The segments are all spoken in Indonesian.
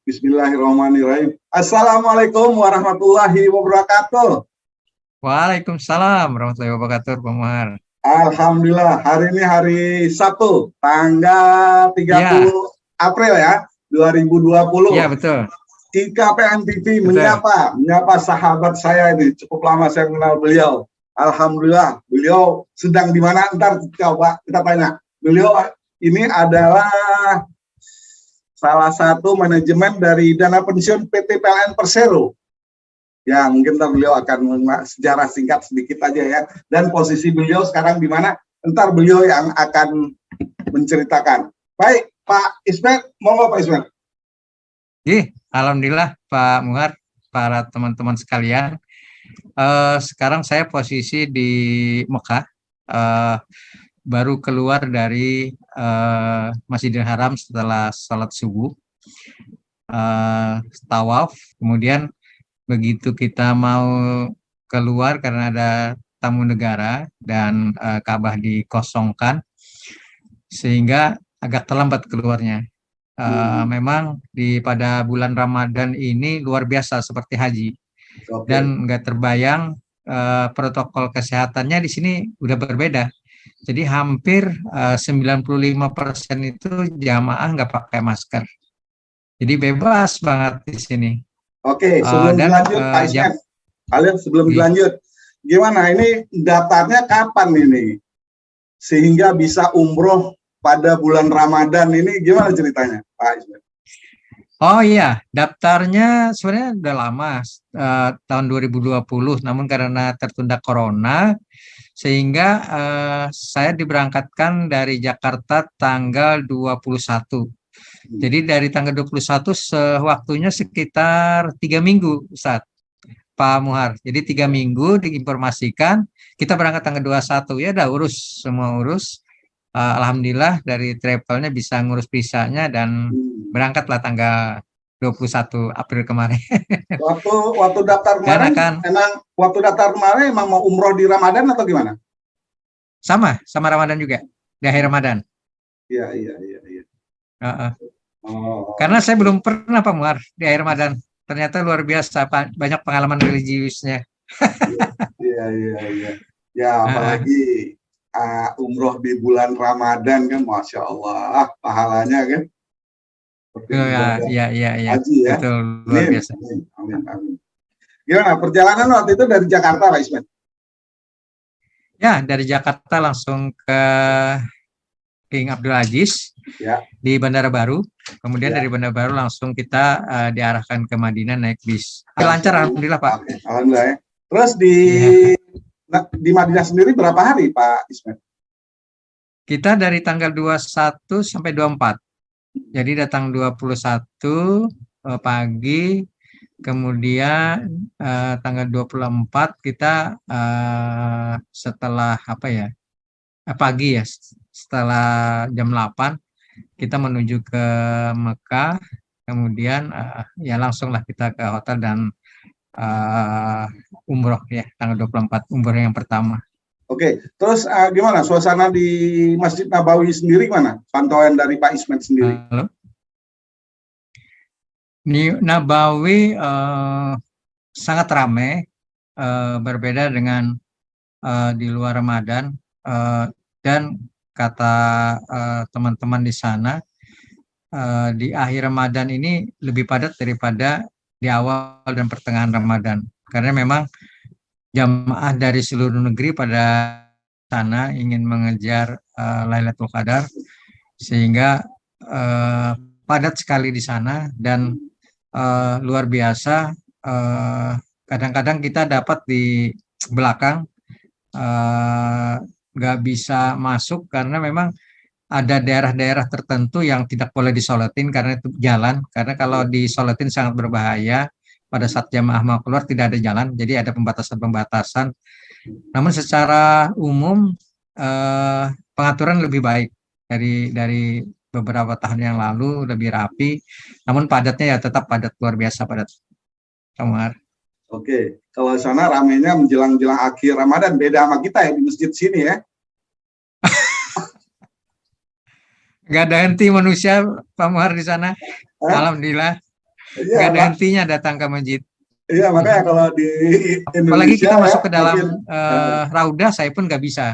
Bismillahirrahmanirrahim. Assalamualaikum warahmatullahi wabarakatuh. Waalaikumsalam warahmatullahi wabarakatuh, Pak Muhar. Alhamdulillah, hari ini hari Sabtu, tanggal 30 April ya, 2020. Iya, betul. IKPN TV menyapa sahabat saya ini. Cukup lama saya mengenal beliau. Alhamdulillah, beliau sedang di mana? Ntar coba kita tanya. Beliau ini adalah salah satu manajemen dari dana pensiun PT PLN Persero. Ya, mungkin beliau akan sejarah singkat sedikit aja ya. Dan posisi beliau sekarang di mana? Entar beliau yang akan menceritakan. Baik, Pak Ismet, monggo Pak Ismet. Alhamdulillah Pak Muhar, para teman-teman sekalian. Sekarang saya posisi di Mekah. Baru keluar dari Masjidil Haram setelah sholat subuh, tawaf. Kemudian begitu kita mau keluar karena ada tamu negara dan Ka'bah dikosongkan, sehingga agak terlambat keluarnya. Memang pada bulan Ramadan ini luar biasa seperti haji. Dan nggak terbayang protokol kesehatannya di sini udah berbeda. Jadi hampir 95% itu jamaah nggak pakai masker. Jadi bebas banget di sini. Oke, sebelum dilanjut Pak Ismet, sebelum dilanjut, gimana ini daftarnya kapan ini? Sehingga bisa umroh pada bulan Ramadan ini, gimana ceritanya Pak Ismet? Oh iya, daftarnya sebenarnya udah lama, tahun 2020, namun karena tertunda corona, sehingga saya diberangkatkan dari Jakarta tanggal 21. Jadi dari tanggal 21 waktunya sekitar 3 minggu, Ustaz, Pak Muhar. Jadi 3 minggu diinformasikan, kita berangkat tanggal 21, ya udah semua urus. Alhamdulillah dari travelnya bisa ngurus visanya dan berangkatlah tanggal 21 April kemarin. Waktu daftar kemarin, emang mau umroh di Ramadan atau gimana? Sama Ramadan juga, di akhir Ramadan. Iya. Karena saya belum pernah Pak Muhar di akhir Ramadan. Ternyata luar biasa, banyak pengalaman religiusnya. Iya. Ya, apalagi umroh di bulan Ramadan kan, Masya Allah, pahalanya kan. Iya. Haji ya. Betul, luar biasa. Amin. Gimana perjalanan waktu itu dari Jakarta, Pak Ismet? Ya, dari Jakarta langsung ke King Abdul Aziz di Bandara Baru. Kemudian dari Bandara Baru langsung kita diarahkan ke Madinah naik bis. Lancar, alhamdulillah Pak. Alhamdulillah ya. Terus di Madinah sendiri berapa hari Pak Ismet? Kita dari tanggal 21 sampai 24. Jadi datang 21 pagi, kemudian tanggal 24 kita setelah pagi ya, setelah jam 8 kita menuju ke Mekah, kemudian ya langsunglah kita ke hotel dan umroh ya, tanggal 24 umroh yang pertama. Oke, terus gimana suasana di Masjid Nabawi sendiri, gimana pantauan dari Pak Ismet sendiri? Halo. Di Nabawi sangat ramai, berbeda dengan di luar Ramadan, dan kata teman-teman di sana, di akhir Ramadan ini lebih padat daripada di awal dan pertengahan Ramadan, karena memang jamaah dari seluruh negeri pada sana ingin mengejar Lailatul Qadar, sehingga padat sekali di sana dan luar biasa. Kadang-kadang kita dapat di belakang, nggak bisa masuk karena memang ada daerah-daerah tertentu yang tidak boleh disolatin karena itu jalan, karena kalau disolatin sangat berbahaya. Pada saat jamaah mau keluar tidak ada jalan, jadi ada pembatasan. Namun secara umum pengaturan lebih baik dari beberapa tahun yang lalu, lebih rapi. Namun padatnya ya tetap padat, luar biasa padat. Kamar. Oke, kalau sana ramainya menjelang akhir Ramadan, beda sama kita ya di masjid sini ya. nggak ada henti manusia Pak Muhar di sana. Hah? Alhamdulillah, Iya, nggak ada Pak. hentinya datang ke masjid. Iya, makanya kalau di Apalagi Indonesia kita ya masuk ke dalam mungkin raudah, saya pun nggak bisa.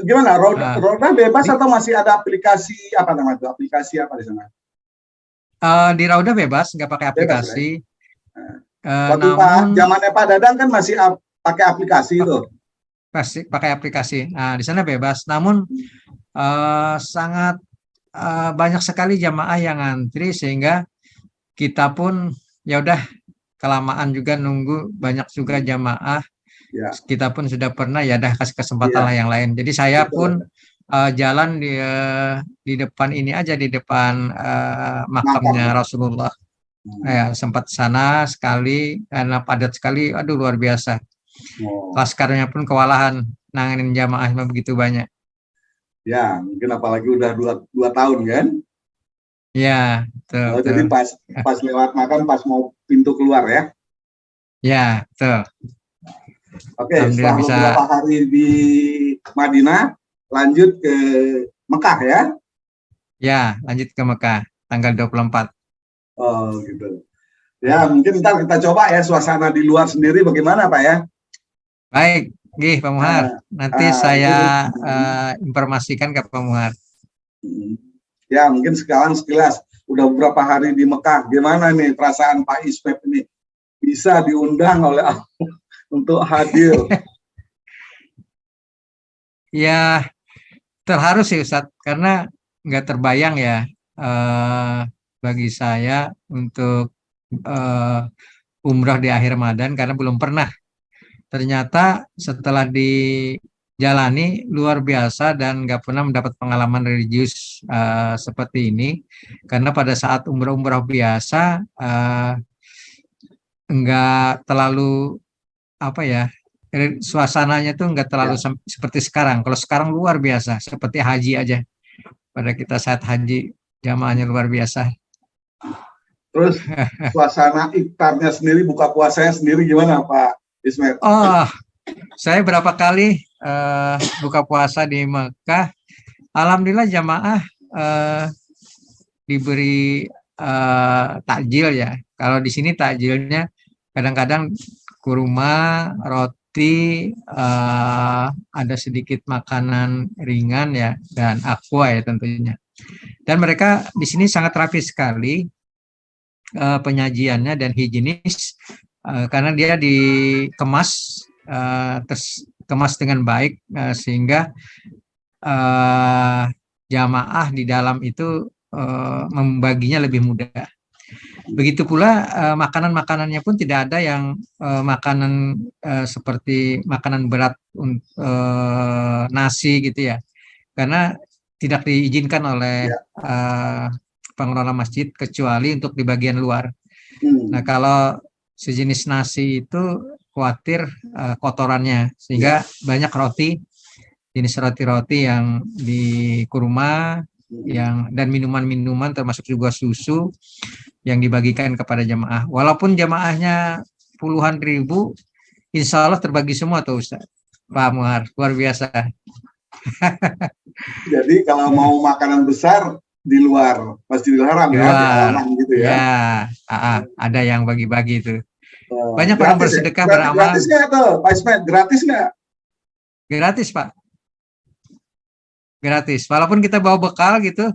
gimana? Roda, Nah, roda bebas di, atau masih ada aplikasi apa namanya itu? Aplikasi apa di sana? di raudah bebas, nggak pakai Bebas ya. aplikasi. Nah, waktu Pak Namun zamannya Pak Dadang kan masih pakai aplikasi itu. pasti pakai aplikasi. Nah, di sana bebas. Namun sangat banyak sekali jamaah yang ngantri sehingga kita pun ya udah kelamaan juga nunggu, banyak juga jamaah. Ya, Kita pun sudah pernah ya dah kasih kesempatan lah iya, yang lain. Jadi saya pun betul. jalan di depan ini aja, di depan Makam. makamnya Rasulullah. Hmm. Ya, sempat sana sekali karena padat sekali. Aduh, luar biasa. Oh, Laskarnya pun kewalahan nanganin jamaah begitu banyak. ya, mungkin apalagi udah dua tahun kan. Ya, betul, Oh, betul. jadi pas pas lewat makam, pas mau pintu keluar ya. Ya, betul. Oke, Alhamdulillah setelah bisa, beberapa hari di Madinah, lanjut ke Mekah ya. ya, lanjut ke Mekah tanggal 24. Oh, gitu. Ya, mungkin ntar kita coba ya suasana di luar sendiri bagaimana Pak ya. Baik, Gih, Pak Muhar. Ah, Nanti saya ini informasikan ke Pak Muhar. ya mungkin sekarang sekilas udah beberapa hari di Mekah. Gimana nih perasaan Pak Ismet ini bisa diundang oleh Allah untuk hadir? Ya, terharu sih Ustadz, karena nggak terbayang ya bagi saya untuk eh, umroh di akhir Ramadan karena belum pernah. Ternyata setelah dijalani luar biasa dan nggak pernah mendapat pengalaman religius seperti ini. Karena pada saat umroh-umroh biasa nggak terlalu apa ya, suasananya tuh nggak terlalu Ya. seperti sekarang. Kalau sekarang luar biasa, seperti haji aja. Pada kita saat haji, jamaahnya luar biasa. Terus suasana iftarnya sendiri, buka puasanya sendiri gimana Pak Ismet? Oh, saya berapa kali buka puasa di Mekah. Alhamdulillah jamaah eh, diberi takjil ya. Kalau di sini takjilnya kadang-kadang kurma, roti, ada sedikit makanan ringan ya, dan aqua ya tentunya. Dan mereka di sini sangat rapi sekali penyajiannya dan higienis karena dia dikemas kemas dengan baik sehingga jamaah di dalam itu membaginya lebih mudah. Begitu pula makanan-makanannya pun tidak ada yang makanan seperti makanan berat nasi gitu ya, karena tidak diizinkan oleh Ya. pengelola masjid kecuali untuk di bagian luar. Nah, Hmm. kalau sejenis nasi itu khawatir kotorannya, sehingga banyak roti, jenis roti-roti yang di kurma, yang dan minuman-minuman termasuk juga susu yang dibagikan kepada jamaah. Walaupun jamaahnya puluhan ribu, insya Allah terbagi semua tuh Ustaz. Pak Muhar, luar biasa. Jadi kalau mau makanan besar di luar Masjidil Haram Di ya, di luar, halaman gitu ya. ya, ada yang bagi-bagi itu. Banyak orang Gratis ya? bersedekah Gratis, beramal gratis nggak tuh Pak Ismet? Gratis nggak? gratis, Pak. Gratis. Walaupun kita bawa bekal gitu,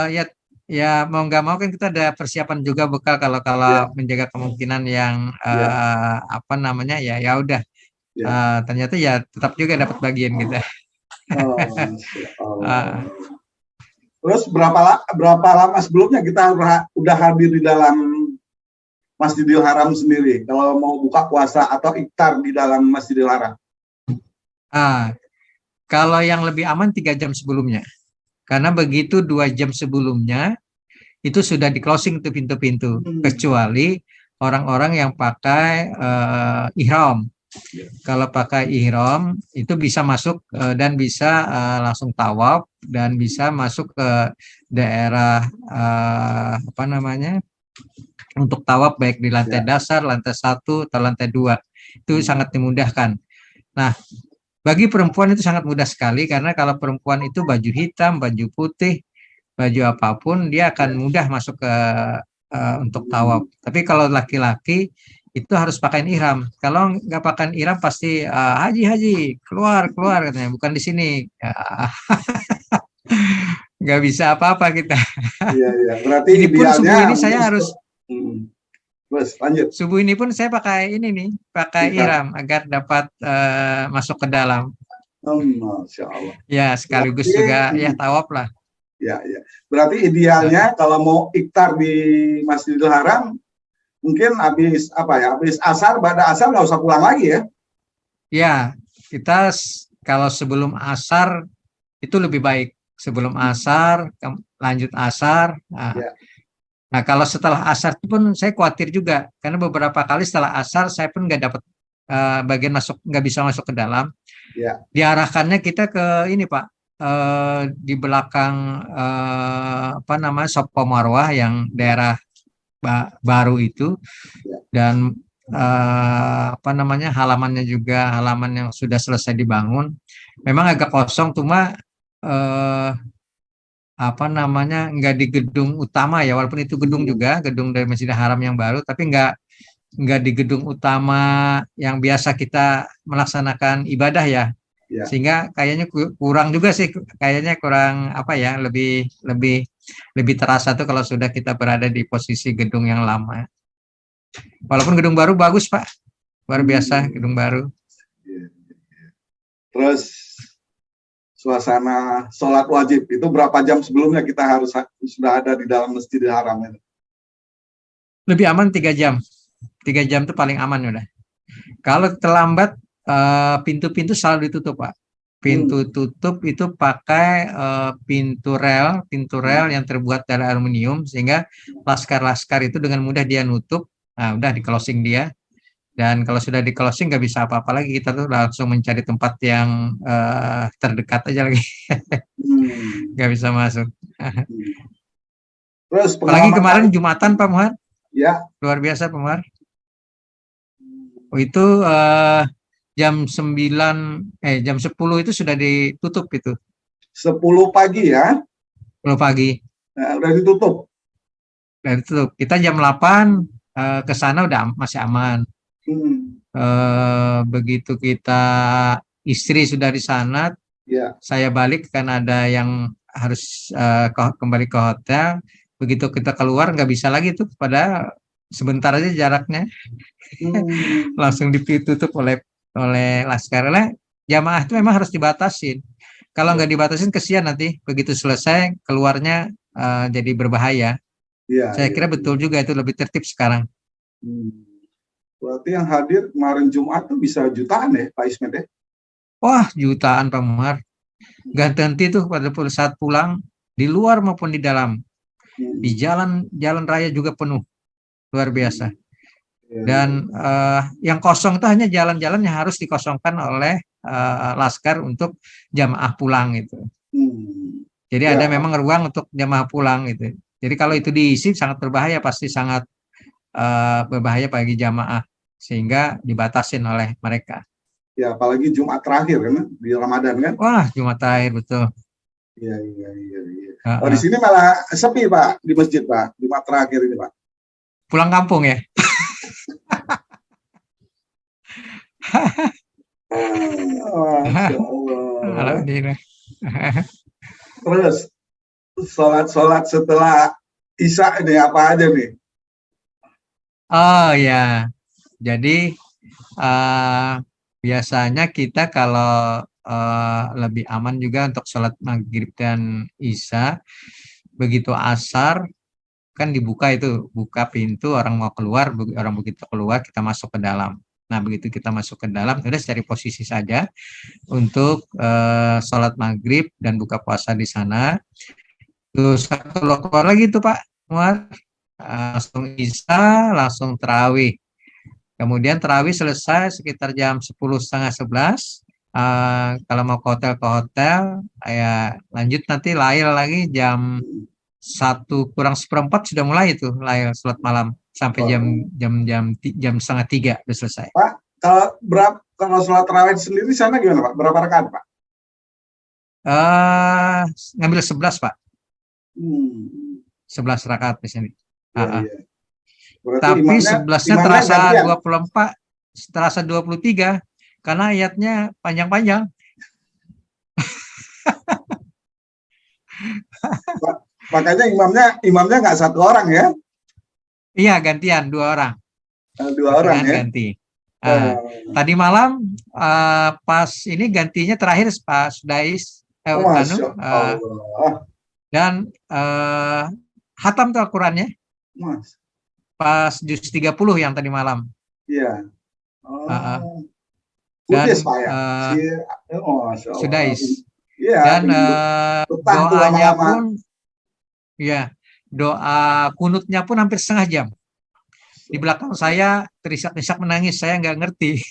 ya, ya mau nggak mau kan kita ada persiapan juga bekal kalau kalau Ya, menjaga kemungkinan yang ya, apa namanya ya, ya udah. ya. Ternyata ya tetap juga dapat bagian gitu. Oh, Masya Allah. Uh, Terus berapa lama sebelumnya kita udah hadir di dalam Masjidil Haram sendiri? Kalau mau buka puasa atau iftar di dalam Masjidil Haram? Kalau yang lebih aman 3 jam sebelumnya, karena begitu 2 jam sebelumnya itu sudah di closing tuh pintu-pintu, kecuali orang-orang yang pakai ihram. Kalau pakai ihram itu bisa masuk dan bisa langsung tawaf dan bisa masuk ke daerah apa namanya untuk tawaf baik di lantai dasar, lantai 1 atau lantai 2 itu sangat dimudahkan. Nah, Bagi perempuan itu sangat mudah sekali karena kalau perempuan itu baju hitam, baju putih, baju apapun dia akan mudah masuk ke untuk tawaf. Tapi kalau laki-laki itu harus pakai ihram. Kalau nggak pakai ihram pasti haji haji keluar keluar katanya bukan di sini. Nggak bisa apa-apa kita. Iya, iya. Berarti Ini pun subuh idealnya ini mungkin saya harus Terus lanjut. subuh ini pun saya pakai ini nih, pakai Ihram. ihram agar dapat masuk ke dalam. Masya Allah. Ya, sekaligus Berarti, juga ya tawaf lah. ya, ya. Berarti idealnya kalau mau iftar di Masjidil Haram, mungkin habis apa ya? Habis asar, pada asar nggak usah pulang lagi ya? Ya, kita kalau sebelum asar itu lebih baik. Sebelum asar, lanjut asar. Ya. Nah, kalau setelah asar itu pun saya khawatir juga, karena beberapa kali setelah asar saya pun nggak dapat bagian masuk, nggak bisa masuk ke dalam. Ya. Diarahkannya kita ke ini Pak, di belakang apa namanya Safa Marwah yang daerah baru itu, Ya. dan apa namanya halamannya juga halaman yang sudah selesai dibangun. Memang agak kosong, cuma apa namanya nggak di gedung utama ya, walaupun itu gedung juga, gedung dari Masjidil Haram yang baru, tapi nggak di gedung utama yang biasa kita melaksanakan ibadah ya. Ya. Sehingga kayaknya kurang juga sih, kayaknya kurang apa ya, lebih lebih lebih terasa tuh kalau sudah kita berada di posisi gedung yang lama. Walaupun gedung baru bagus Pak, luar biasa gedung baru. Terus suasana sholat wajib itu berapa jam sebelumnya kita harus sudah ada di dalam Masjidil Haram itu? Lebih aman 3 jam. 3 jam itu paling aman udah. Kalau terlambat pintu-pintu selalu ditutup Pak. Pintu tutup itu pakai pintu rel yang terbuat dari aluminium, sehingga laskar-laskar itu dengan mudah dia nutup. Nah, udah di closing dia. Dan kalau sudah di closing nggak bisa apa-apa lagi, kita tuh langsung mencari tempat yang terdekat aja lagi. Nggak bisa masuk. Terus apalagi kemarin Jumatan Pak Muhar. Ya. Luar biasa Pak Muhar. Oh, itu jam 10 itu sudah ditutup itu. 10 pagi ya? 10 pagi. Nah, udah ditutup. Udah ditutup. Kita jam 8 ke sana udah masih aman. Begitu kita istri sudah di sana, saya balik karena ada yang harus kembali ke hotel. Begitu kita keluar nggak bisa lagi tuh, pada sebentar aja jaraknya. Langsung ditutup oleh laskar. Jamaah itu memang harus dibatasin. Kalau nggak dibatasin kesian nanti begitu selesai keluarnya jadi berbahaya. Saya kira betul juga itu lebih tertib sekarang. Berarti yang hadir kemarin Jumat tuh bisa jutaan ya Pak Ismet ya? Wah, jutaan Pak Muhar. Gak henti tuh pada saat pulang, di luar maupun di dalam. Di jalan raya juga penuh. Luar biasa. Dan yang kosong itu hanya jalan-jalan yang harus dikosongkan oleh laskar untuk jamaah pulang itu. Jadi ada memang ruang untuk jamaah pulang itu. Jadi kalau itu diisi sangat berbahaya, pasti sangat berbahaya bagi jamaah, sehingga dibatasin oleh mereka. Ya, apalagi Jumat terakhir kan di Ramadan kan? Wah, Jumat terakhir betul. Iya. Oh, di sini malah sepi Pak, di masjid Pak, Jumat terakhir ini Pak. Pulang kampung ya? Masya Allah. Alhamdulillah. Terus sholat setelah Isya ini apa aja nih? Oh ya, jadi biasanya kita kalau lebih aman juga untuk sholat maghrib dan isya, begitu asar kan dibuka itu, buka pintu, orang mau keluar, orang begitu keluar kita masuk ke dalam. Nah begitu kita masuk ke dalam, udah cari posisi saja untuk sholat maghrib dan buka puasa di sana. Terus keluar lagi tuh Pak Muar, langsung isya, langsung tarawih. Kemudian tarawih selesai sekitar jam 10:30, 11. Kalau mau ke hotel, ya lanjut nanti lail lagi jam 1:kurang 1/4 sudah mulai itu lail sholat malam sampai jam 2:30 udah selesai. Pak, kalau kalau sholat tarawih sendiri di sana gimana Pak? Berapa rakaat Pak? Ngambil 11 Pak, Hmm. 11 rakaat di sini. Iya, iya. Berarti Tapi imamnya 11-nya imamnya terasa gantian. 24, terasa 23 karena ayatnya panjang-panjang. Makanya imamnya nggak satu orang ya, Iya, gantian 2 orang. dua orang Pertengahan ya. ganti. Eh, Tadi malam pas ini gantinya terakhir Pak Sudais Masya Allah. dan hatam tuh Al-Qurannya Mas, pas juz 30 yang tadi malam. iya. Uh, Oh, dan Kudus Pak ya. Masya Allah. Sudais. Iya, Dan betah tuh doanya lama-lama. pun, ya, doa kunutnya pun hampir setengah jam. Di belakang saya terisak-isak menangis, saya nggak ngerti.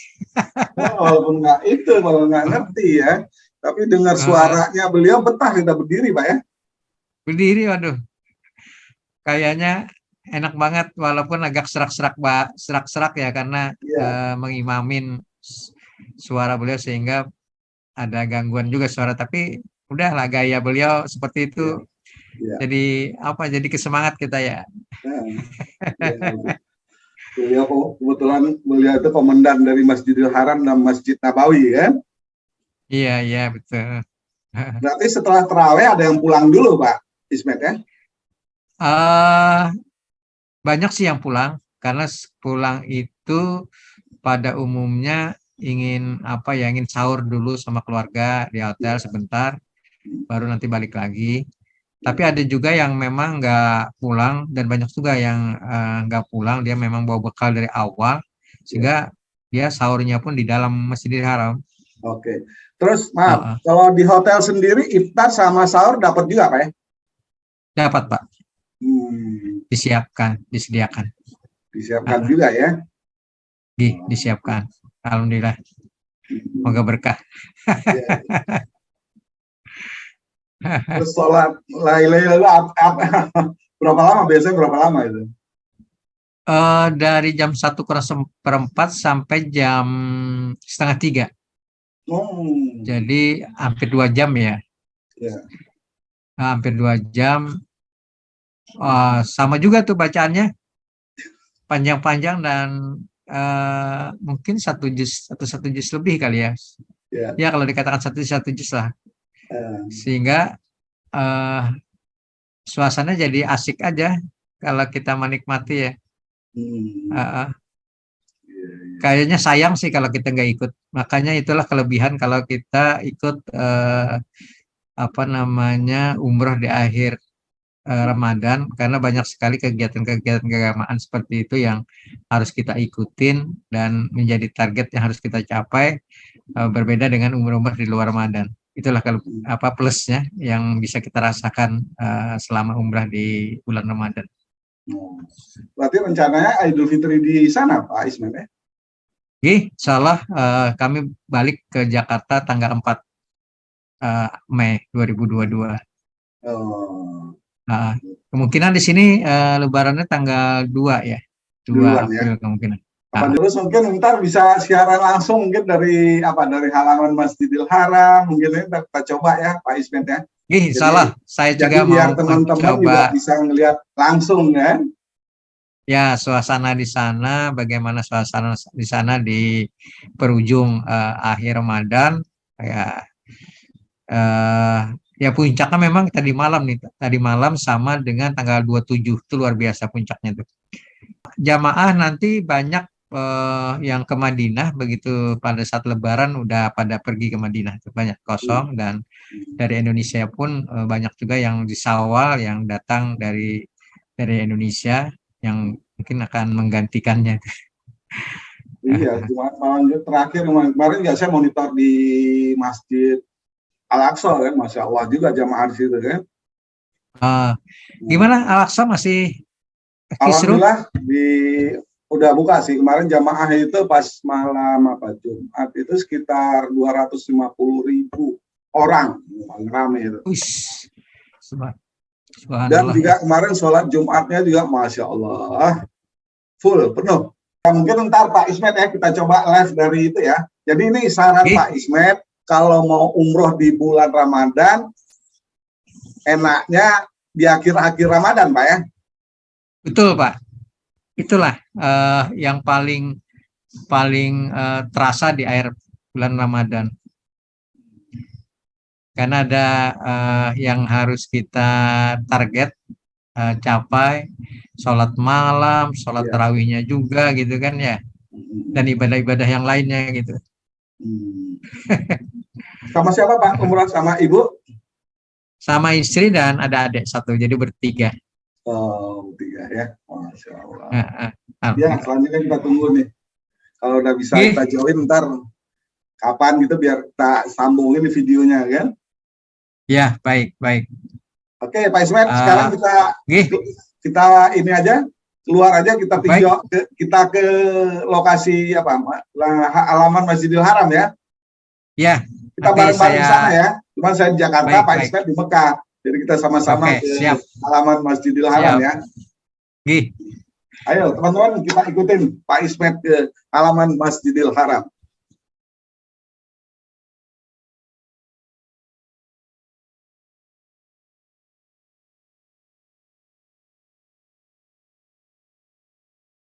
Walaupun nggak ngerti ya, tapi dengar suaranya beliau betah kita berdiri Pak ya. Berdiri, waduh, kayaknya enak banget walaupun agak serak-serak ya karena Iya, mengimamin suara beliau sehingga ada gangguan juga suara, tapi udahlah gaya beliau seperti itu. iya, iya. Jadi jadi kesemangat kita ya. Nah, iya. Beliau kebetulan beliau itu komandan dari Masjidil Haram dan Masjid Nabawi ya. Iya betul. Berarti setelah terawih ada yang pulang dulu Pak Ismet ya? Banyak sih yang pulang karena pulang itu pada umumnya ingin ingin sahur dulu sama keluarga di hotel sebentar, baru nanti balik lagi. Tapi ada juga yang memang nggak pulang dan banyak juga yang nggak pulang, dia memang bawa bekal dari awal sehingga dia sahurnya pun di dalam Masjidil Haram. Oke. Terus maaf, kalau di hotel sendiri iftar sama sahur dapat juga Pak ya? Dapat Pak. Disediakan juga ya? Disiapkan. Alhamdulillah. Semoga berkah. Terus sholat berapa lama? Biasanya berapa lama itu? Dari jam 1:04 sampai jam 2:30. Jadi hampir 2 jam ya. Hampir 2 jam. Sama juga tuh bacaannya panjang-panjang dan mungkin satu juz lebih kali ya. Ya kalau dikatakan satu juz lah. Sehingga suasana jadi asik aja kalau kita menikmati ya. Kayaknya sayang sih kalau kita nggak ikut. Makanya itulah kelebihan kalau kita ikut umroh di akhir Ramadan, karena banyak sekali kegiatan-kegiatan keagamaan seperti itu yang harus kita ikutin dan menjadi target yang harus kita capai, berbeda dengan umroh-umroh di luar Ramadan. Itulah plusnya yang bisa kita rasakan selama umrah di bulan Ramadan. Berarti rencananya Idul Fitri di sana Pak Ismet ya? Insya Allah kami balik ke Jakarta tanggal 4 Mei 2022. Kemungkinan di sini lebarannya tanggal 2 ya. 2 April ya? Kemungkinan. Terus mungkin ntar bisa siaran langsung mungkin dari halaman Masjidil Haram, mungkin kita coba ya Pak Ismet ya. Insya Allah saya juga biar mau teman-teman juga bisa ngelihat langsung kan. Ya, suasana di sana, bagaimana suasana di sana di perujung akhir Ramadan, ya puncaknya memang tadi malam sama dengan tanggal 27 itu luar biasa puncaknya tuh. Jamaah nanti banyak yang ke Madinah begitu pada saat Lebaran udah pada pergi ke Madinah, banyak kosong, dan dari Indonesia pun banyak juga yang di Syawal yang datang dari Indonesia yang mungkin akan menggantikannya. Iya, malam terakhir kemarin nggak saya monitor di Masjid Al-Aqsa kan, Masya Allah juga jamaah di situ kan. Gimana Al-Aqsa masih kisruh? Alhamdulillah udah buka sih kemarin jamaah itu pas malam Jumat itu sekitar 250.000 orang, ramai itu. Dan juga kemarin sholat Jumatnya juga Masya Allah full penuh. Mungkin ntar Pak Ismet ya kita coba live dari itu ya, Jadi ini saran Oke. Pak Ismet, kalau mau umroh di bulan Ramadan, enaknya di akhir-akhir Ramadan, Pak ya. Betul, Pak. Itulah yang paling paling terasa di akhir bulan Ramadan. Karena ada yang harus kita target capai, sholat malam, sholat Iya. tarawihnya juga gitu kan ya, dan ibadah-ibadah yang lainnya gitu. Hmm. Sama siapa Pak? Umroh sama Ibu? Sama istri dan ada adik satu, jadi bertiga. Oh, 3 ya. Masya Allah. Ya, Alhamdulillah. selanjutnya kita tunggu nih. Kalau udah bisa Oke. kita join, ntar kapan gitu biar kita sambungin videonya kan. Ya, baik, baik. Oke, Pak Ismet, sekarang Oke. kita ini aja, keluar aja, kita Baik. video kita ke lokasi apa? Halaman Masjidil Haram ya. Ya. Kita Nanti bareng-bareng saya- sana ya. Cuma saya di Jakarta, Baik, Pak baik. Ismet di Mekah. Jadi kita sama-sama Oke, ke siap. halaman Masjidil Haram Siap. ya. Oke. Ayo teman-teman kita ikutin Pak Ismet ke halaman Masjidil Haram.